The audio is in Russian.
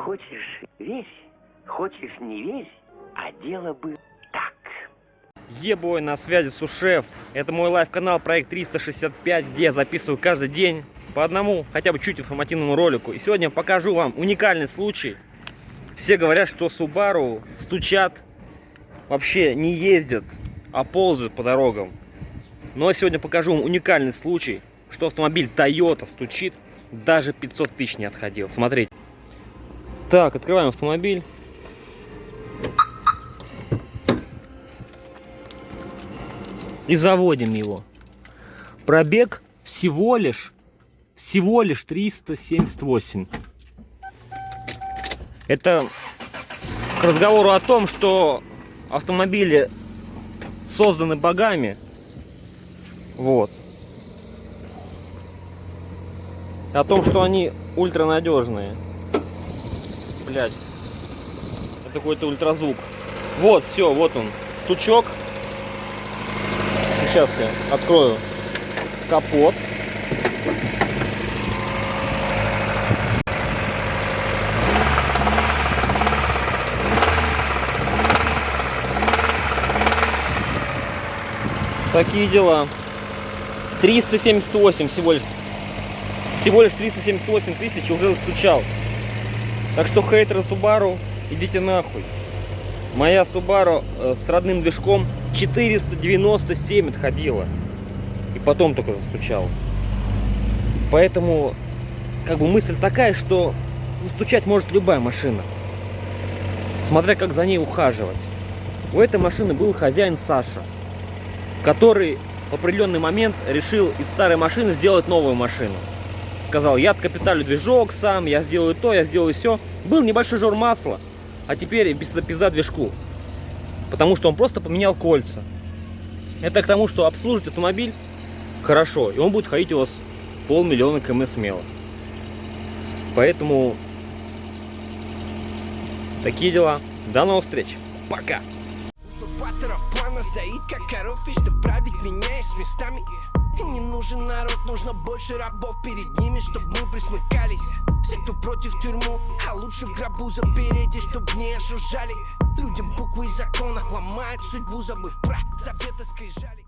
Хочешь верь, хочешь не верь, а дело бы так. Ебой, на связи Сушеф. Это мой лайв-канал, проект 365, где я записываю каждый день по одному, хотя бы чуть информативному ролику. И сегодня покажу вам уникальный случай. Все говорят, что Subaru стучат, вообще не ездят, а ползают по дорогам. Но сегодня покажу вам уникальный случай, что автомобиль Toyota стучит, даже 500 тысяч не отходил. Смотрите. Так, открываем автомобиль. И заводим его. Пробег всего лишь 378. Это к разговору о том, что автомобили созданы богами. Вот. О том, что они ультранадежные. Блять. Это какой-то ультразвук. Вот, все, вот он. Стучок. Сейчас я открою капот. Такие дела. 378 всего лишь 378 тысяч уже застучал. Так что, хейтеры Subaru, идите нахуй. Моя Subaru с родным движком 497 отходила. И потом только застучал. Поэтому, как бы, мысль такая, что застучать может любая машина. Смотря как за ней ухаживать. У этой машины был хозяин Саша, который в определенный момент решил из старой машины сделать новую машину. Сказал: я откапиталю движок сам, я сделаю то, я сделаю все. Был небольшой жор масла, а теперь без движку. Потому что он просто поменял кольца. Это к тому, что обслужить автомобиль хорошо, и он будет ходить у вас 500 000 км смело. Поэтому такие дела. До новых встреч. Пока. Стоит как коров, и чтоб править меняясь местами. И не нужен народ, нужно больше рабов перед ними, чтобы мы присмыкались. Все, кто против тюрьму, а лучше в гробу запереть, и чтоб не ожужжали. Людям буквы и закона ломают судьбу, забыв про заветы скрижали.